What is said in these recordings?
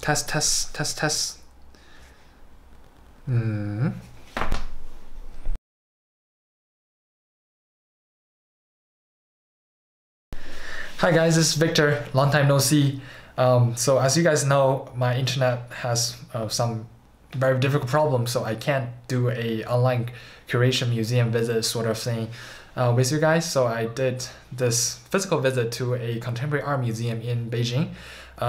Test, test, test, test. Hi guys, this is Victor. Long time no see. So as you guys know, my internet has some very difficult problems, so I can't do a online curation museum visit sort of thing with you guys. So I did this physical visit to a contemporary art museum in Beijing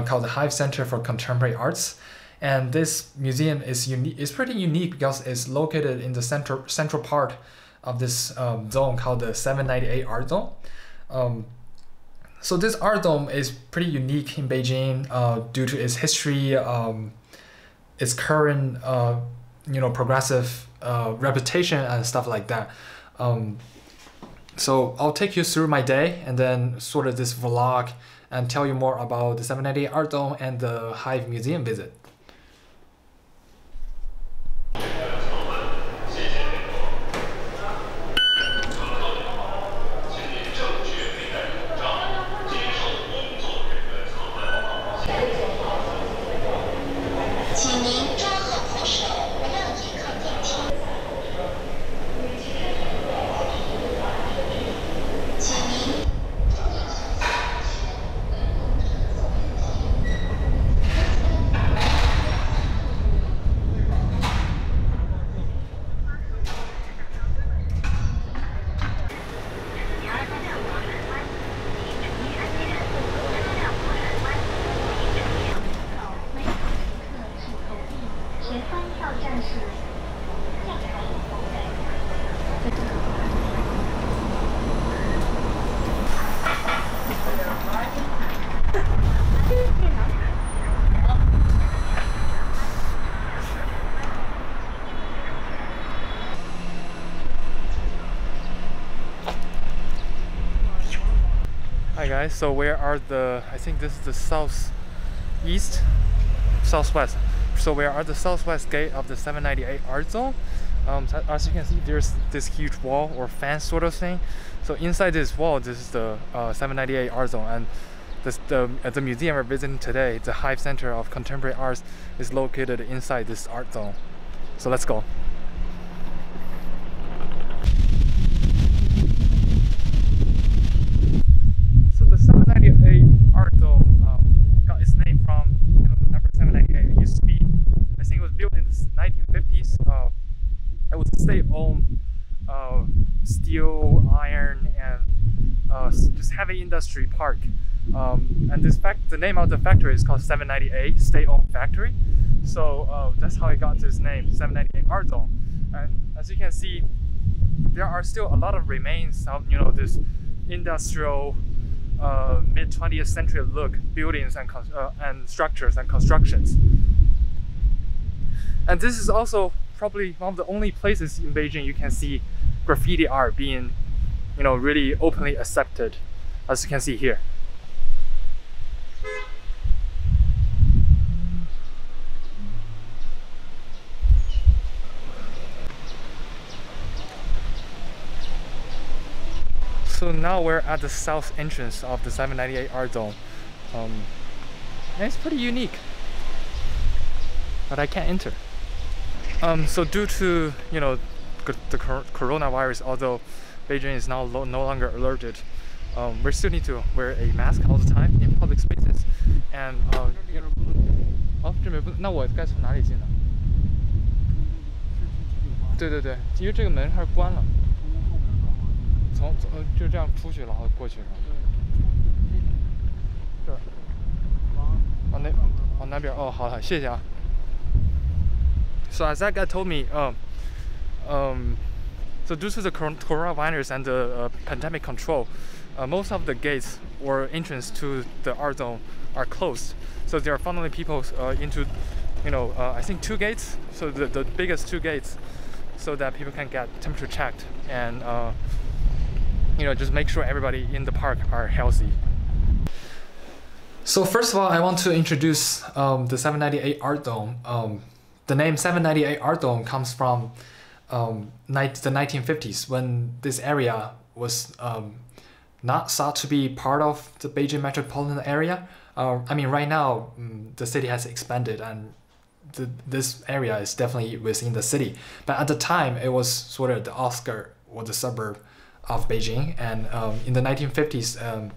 called the Hive Center for Contemporary Arts. And this museum is pretty unique because it's located in the central part of this zone called the 798 Art Zone. So this art dome is pretty unique in Beijing due to its history, its current, progressive reputation and stuff like that. So I'll take you through my day and then sort of this vlog and tell you more about the 798 Art Dome and the Hive Museum visit. Hi guys, so where are I think this is the southwest. So where are the southwest gate of the 798 Art Zone? As you can see, there's this huge wall or fence sort of thing. So inside this wall, this is the 798 Art Zone, and the museum we're visiting today, the Hive Center of Contemporary Arts, is located inside this art zone. So let's go. So the 798 Art Zone got its name from the number 798. It used to be, I think it was built in the 1950s. It was a state-owned steel, iron, and just heavy industry park. And the name of the factory is called 798 State-Owned Factory. So that's how it got this name, 798 Art Zone. And as you can see, there are still a lot of remains of this industrial mid-20th century look buildings and structures and constructions. And this is also probably one of the only places in Beijing you can see graffiti art being really openly accepted, as you can see here. So now we're at the south entrance of the 798 Art Zone. And it's pretty unique, but I can't enter. So due to the coronavirus, although Beijing is now no longer alerted, we still need to wear a mask all the time in public spaces. And 这边不，那我该从哪里进呢？对对对，因为这个门还是关了。就这样出去，然后过去。这儿。往那边。哦，好的，谢谢啊。So as that guy told me, so due to the coronavirus and the pandemic control, most of the gates or entrance to the art zone are closed. So there are funneling people into, I think 2 gates. So the biggest 2 gates, so that people can get temperature checked and just make sure everybody in the park are healthy. So first of all, I want to introduce the 798 Art Dome. The name 798 Art Dome comes from the 1950s, when this area was not thought to be part of the Beijing metropolitan area. I mean, right now, the city has expanded and this area is definitely within the city. But at the time, it was sort of the outskirt or the suburb of Beijing. And in the 1950s,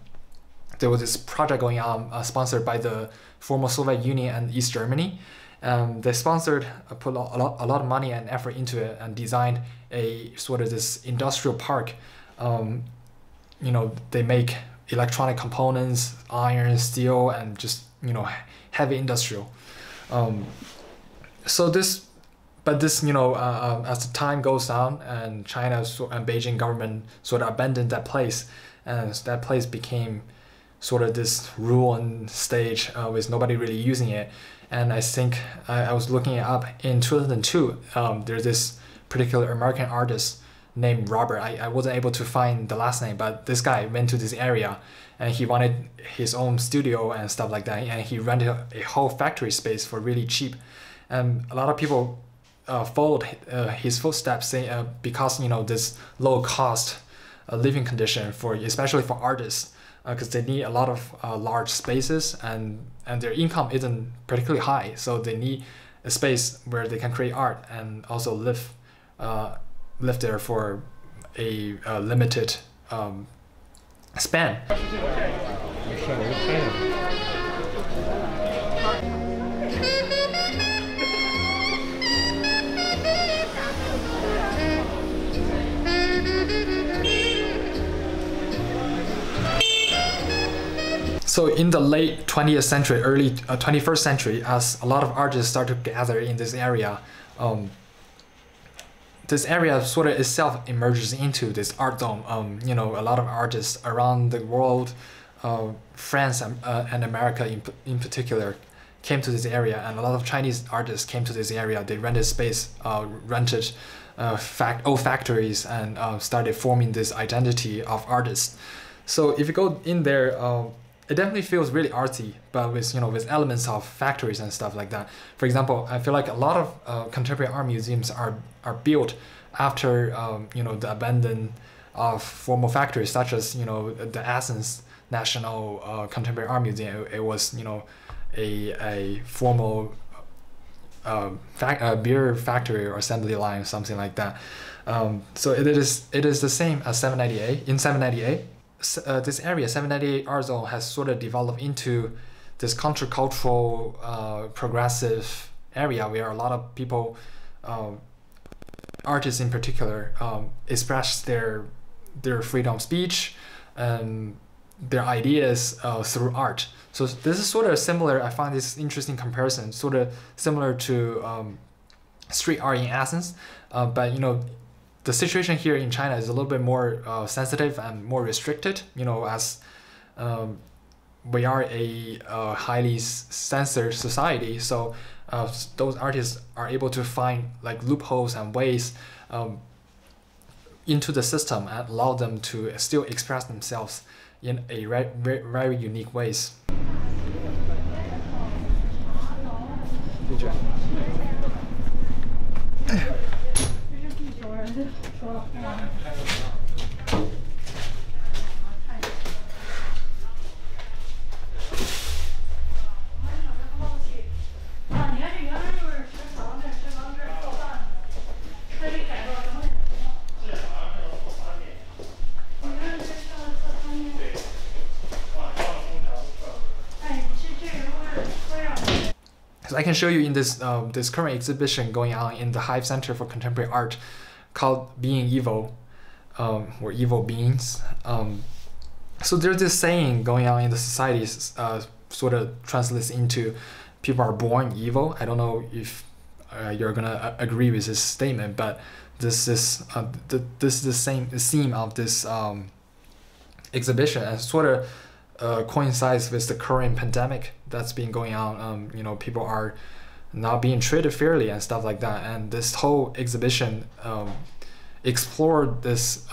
there was this project going on sponsored by the former Soviet Union and East Germany. They sponsored, put a lot of money and effort into it and designed a sort of this industrial park. They make electronic components, iron, steel, and just, heavy industrial. As the time goes on and China and Beijing government sort of abandoned that place, and that place became sort of this ruined stage with nobody really using it. And I think I was looking it up in 2002. There's this particular American artist named Robert. I wasn't able to find the last name, but this guy went to this area and he wanted his own studio and stuff like that. And he rented a whole factory space for really cheap. And a lot of people followed his footsteps because, this low cost living condition especially for artists, because they need a lot of large spaces and their income isn't particularly high. So they need a space where they can create art and also live there for a limited span. So in the late 20th century, early 21st century, as a lot of artists start to gather in this area, this area sort of itself emerges into this art dome. A lot of artists around the world, France and America in particular, came to this area, and a lot of Chinese artists came to this area. They rented space, rented old factories, and started forming this identity of artists. So if you go in there, it definitely feels really artsy, but with elements of factories and stuff like that. For example, I feel like a lot of contemporary art museums are built after the abandon of formal factories, such as the Athens National Contemporary Art Museum. It was a formal beer factory or assembly line, something like that. So it is the same as 798. In 798. This area, 798 art zone, has sort of developed into this countercultural, progressive area where a lot of people, artists in particular, express their freedom of speech and their ideas through art. So this is sort of similar. I find this interesting comparison, sort of similar to street art in Athens, but the situation here in China is a little bit more sensitive and more restricted, as we are a highly censored society. So those artists are able to find like loopholes and ways into the system and allow them to still express themselves in a very unique ways. So I can show you in this this current exhibition going on in the Hive Center for Contemporary Art, called "Being Evil," or "Evil Beings." So there's this saying going on in the society, sort of translates into "people are born evil." I don't know if you're gonna agree with this statement, but this is the same theme of this exhibition, and sort of coincides with the current pandemic that's been going on. People are not being treated fairly and stuff like that. And this whole exhibition explored this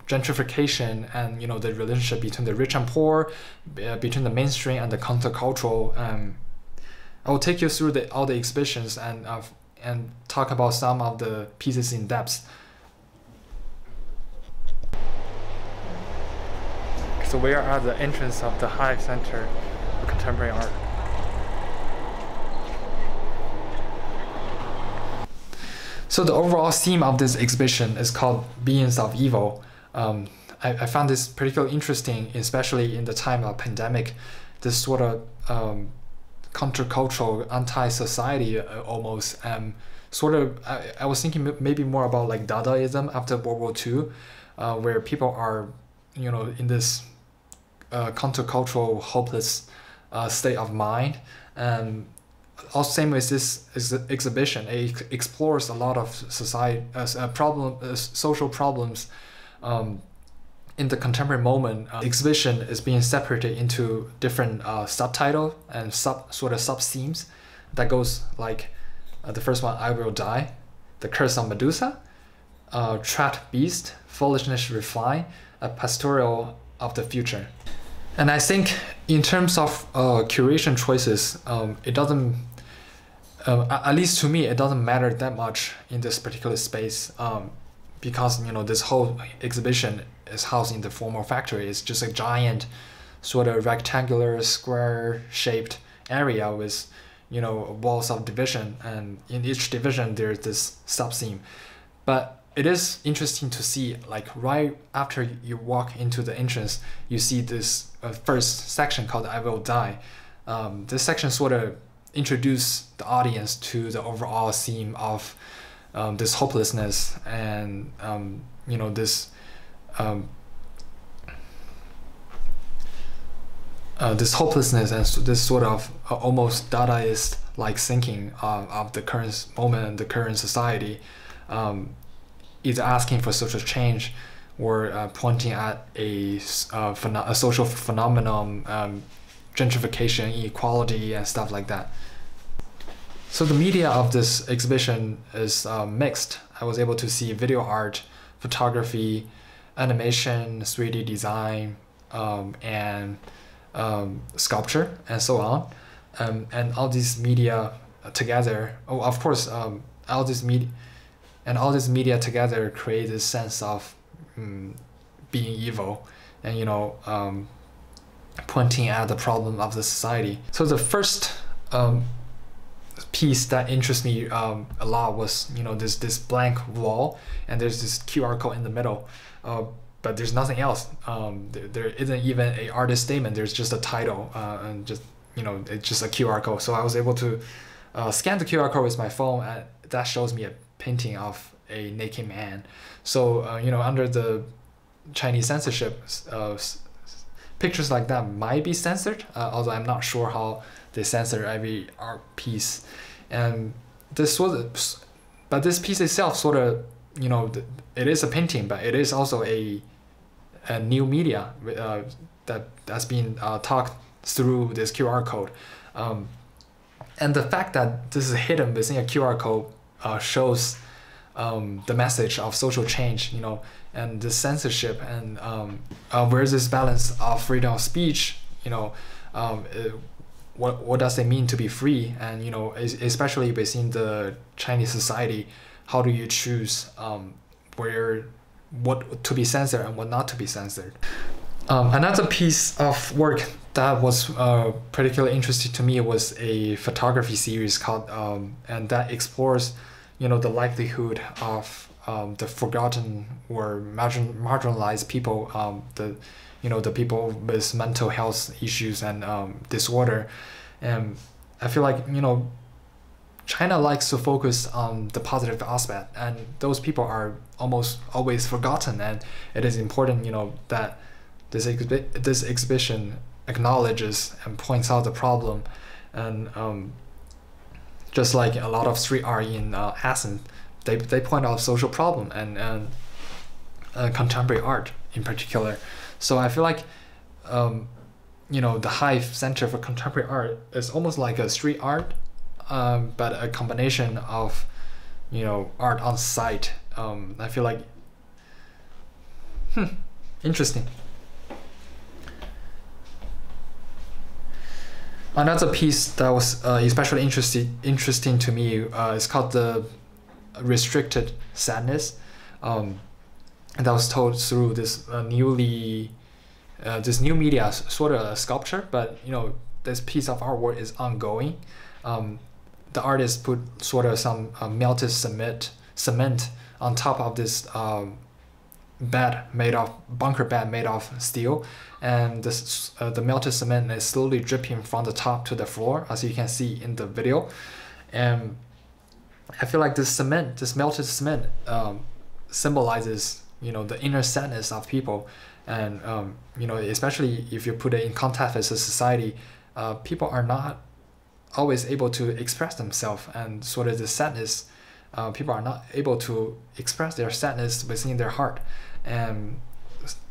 gentrification and the relationship between the rich and poor, between the mainstream and the countercultural. I will take you through all the exhibitions and talk about some of the pieces in depth. So we are at the entrance of the Hive Center for contemporary art. So the overall theme of this exhibition is called Beings of Evil. I found this particularly interesting, especially in the time of pandemic. This sort of countercultural, anti-society almost. I was thinking maybe more about like Dadaism after World War II, where people are, in this countercultural, hopeless state of mind. And also same with this exhibition, it explores a lot of society social problems in the contemporary moment. Exhibition is being separated into different subtitle and sub themes that goes like the first one, I Will Die, The Curse of Medusa, Trapped Beast, Foolishness Refined, a Pastoral of the Future. And I think in terms of curation choices, it doesn't, at least to me, it doesn't matter that much in this particular space, because this whole exhibition is housed in the formal factory. It's just a giant sort of rectangular square shaped area with walls of division, and in each division there's this sub-theme. But it is interesting to see, like right after you walk into the entrance, you see this first section called I Will Die. This section sort of introduces the audience to the overall theme of this hopelessness and this hopelessness and this sort of almost Dadaist like thinking of the current moment and the current society, either asking for social change or pointing at a social phenomenon, gentrification, inequality, and stuff like that. So the media of this exhibition is mixed. I was able to see video art, photography, animation, 3D design, and sculpture, and so on. And all these media together, all this media together create this sense of being evil, and pointing at the problem of the society. So the first piece that interests me a lot was this blank wall, and there's this QR code in the middle, but there's nothing else. There isn't even a artist statement. There's just a title, and just it's just a QR code. So I was able to scan the QR code with my phone, and that shows me a painting of a naked man. So under the Chinese censorship, pictures like that might be censored, although I'm not sure how they censor every art piece. And this piece itself sort of, it is a painting, but it is also a new media that's been talked through this QR code. And the fact that this is hidden within a QR code shows the message of social change, and the censorship, and where's this balance of freedom of speech, what does it mean to be free, and especially within the Chinese society, how do you choose what to be censored and what not to be censored? Another piece of work that was particularly interesting to me was a photography series called and that explores the likelihood of the forgotten or marginalized people, the people with mental health issues and disorder. And I feel like China likes to focus on the positive aspect, and those people are almost always forgotten. And it is important that this exhibition acknowledges and points out the problem. And just like a lot of street art in Athens, they point out social problem and contemporary art in particular. So I feel like the Hive Center for Contemporary Art is almost like a street art, but a combination of art on site. I feel like interesting. Another piece that was especially interesting to me is called the Restricted Sadness, and that was told through this new media, sort of a sculpture, but this piece of artwork is ongoing. The artist put sort of some melted cement on top of this bunker bed made of steel, and this the melted cement is slowly dripping from the top to the floor, as you can see in the video. And I feel like this melted cement symbolizes, you know, the inner sadness of people. And you know, especially if you put it in context as a society, people are not always able to express themselves, and sort of the sadness, people are not able to express their sadness within their heart, and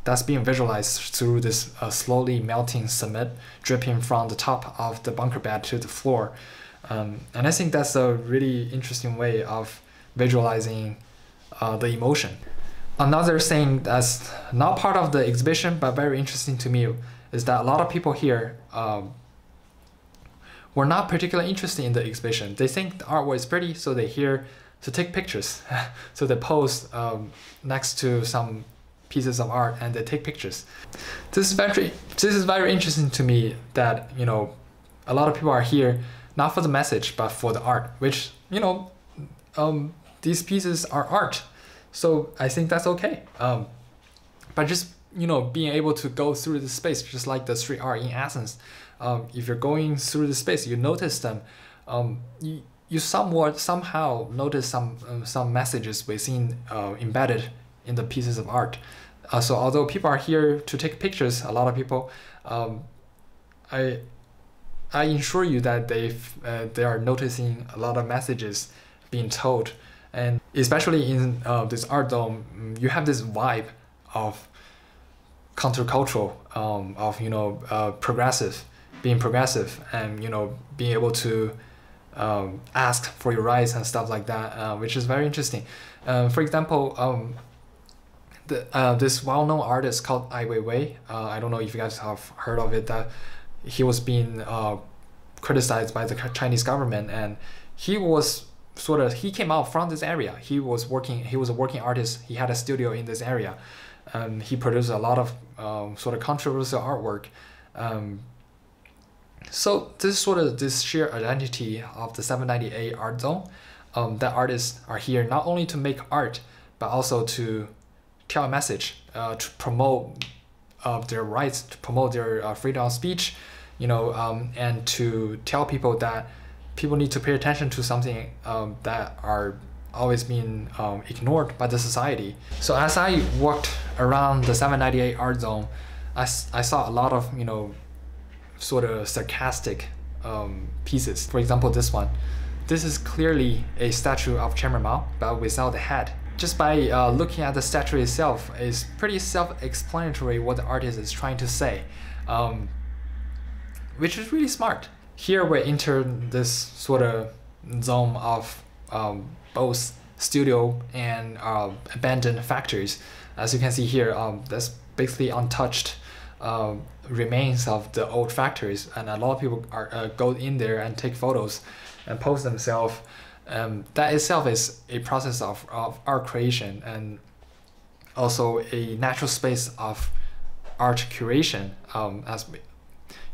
that's being visualized through this slowly melting cement dripping from the top of the bunker bed to the floor. And I think that's a really interesting way of visualizing the emotion. Another thing that's not part of the exhibition but very interesting to me is that a lot of people here were not particularly interested in the exhibition. They think the artwork is pretty, so they're here to take pictures. So they pose next to some pieces of art and they take pictures. This is very interesting to me, that, you know, a lot of people are here not for the message but for the art, which, you know, these pieces are art. So I think that's okay. But just, you know, being able to go through the space, just like the street art in Athens, if you're going through the space, you notice them. You somehow notice some messages within embedded in the pieces of art. So although people are here to take pictures, a lot of people, I assure you that they are noticing a lot of messages being told. And especially in this art dome, you have this vibe of countercultural, of, you know, being progressive, and, you know, being able to ask for your rights and stuff like that, which is very interesting. For example, this well-known artist called Ai Weiwei, I don't know if you guys have heard of it, that he was being criticized by the Chinese government, and he came out from this area. He was a working artist. He had a studio in this area. He produced a lot of sort of controversial artwork. So this sheer identity of the 798 art zone, that artists are here not only to make art, but also to tell a message, to promote their rights, to promote their freedom of speech, you know, and to tell people that people need to pay attention to something that are always being ignored by the society. So as I walked around the 798 art zone, I saw a lot of, you know, sort of sarcastic pieces. For example, this one. This is clearly a statue of Chairman Mao, but without the head. Just by looking at the statue itself, it's pretty self-explanatory what the artist is trying to say, which is really smart. Here we enter this sort of zone of both studio and abandoned factories. As you can see here, that's basically untouched remains of the old factories, and a lot of people are go in there and take photos and post themselves. That itself is a process of art creation, and also a natural space of art curation. As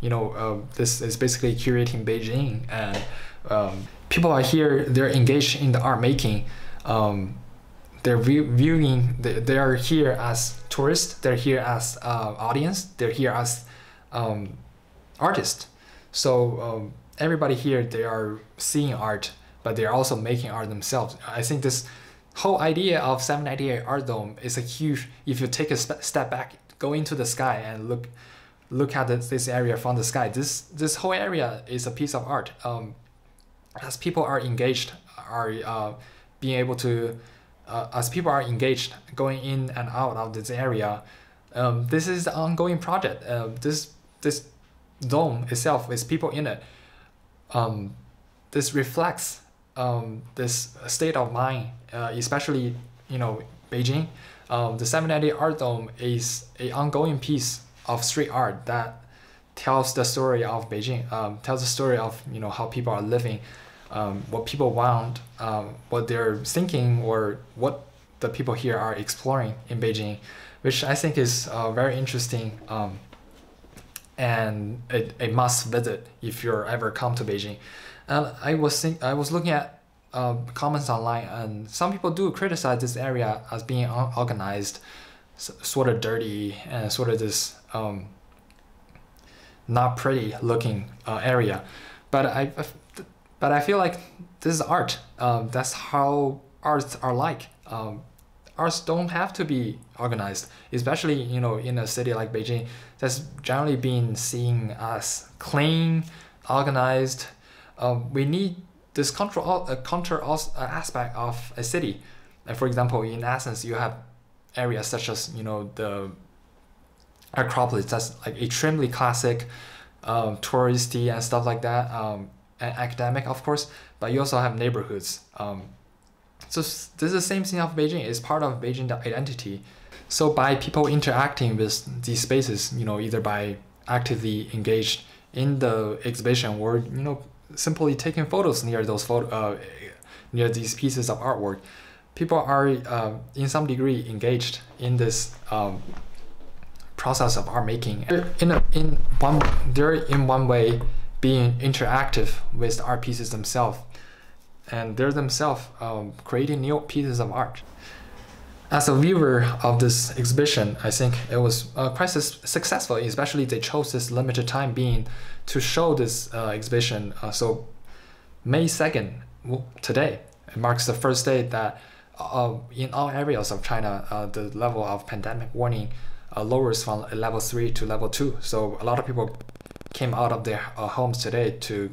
you know, this is basically curating Beijing, and people are here. They're engaged in the art making. They're viewing. They are here as tourists. They're here as audience. They're here as artists. So everybody here, they are seeing art, but they're also making art themselves. I think this whole idea of 798 Art Dome is a huge. If you take a step back, go into the sky and look at this area from the sky. This whole area is a piece of art. As people are engaged, are being able to, as people are engaged, going in and out of this area. This is the ongoing project. This dome itself is people in it. This reflects this state of mind, especially, you know, Beijing. The 798 Art Dome is an ongoing piece of street art that tells the story of Beijing, tells the story of, you know, how people are living, what people want, what they're thinking, or what the people here are exploring in Beijing, which I think is very interesting and a must visit if you're ever come to Beijing. And I was looking at comments online, and some people do criticize this area as being unorganized, sort of dirty, and sort of this not pretty looking area. But I feel like this is art. That's how arts are like. Arts don't have to be organized, especially in a city like Beijing that's generally been seen as clean, organized. We need this counter aspect of a city. For example, in Athens, you have areas such as the Acropolis, that's like extremely classic, touristy and stuff like that, and academic of course. But you also have neighborhoods. So this is the same thing of Beijing. It's part of Beijing identity. So by people interacting with these spaces, either by actively engaged in the exhibition or simply taking photos near near these pieces of artwork, people are in some degree engaged in this process of art making. They're in one way being interactive with the art pieces themselves, and they're themselves creating new pieces of art. As a viewer of this exhibition, I think it was quite successful, especially they chose this limited time being to show this exhibition. So May 2nd, today, it marks the first day that in all areas of China, the level of pandemic warning lowers from level 3 to level 2. So a lot of people came out of their homes today to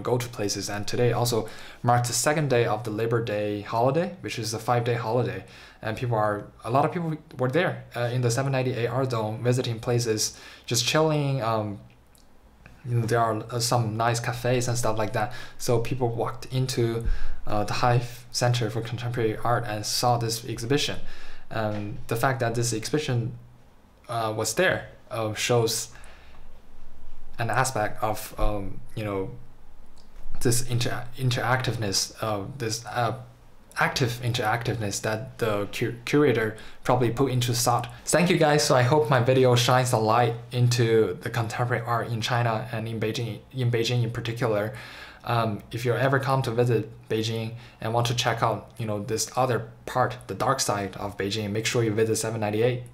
go to places, and today also marked the second day of the Labor Day holiday, which is a 5-day holiday, and a lot of people were there in the 798 art zone, visiting places, just chilling. There are some nice cafes and stuff like that, so people walked into the Hive Center for Contemporary Art and saw this exhibition. The fact that this exhibition was there shows an aspect of this interactiveness, this active interactiveness that the curator probably put into thought. Thank you guys. So I hope my video shines a light into the contemporary art in China and in Beijing in particular. If you ever come to visit Beijing and want to check out this other part, the dark side of Beijing, make sure you visit 798.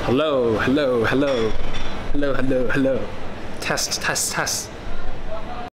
Hello. Test.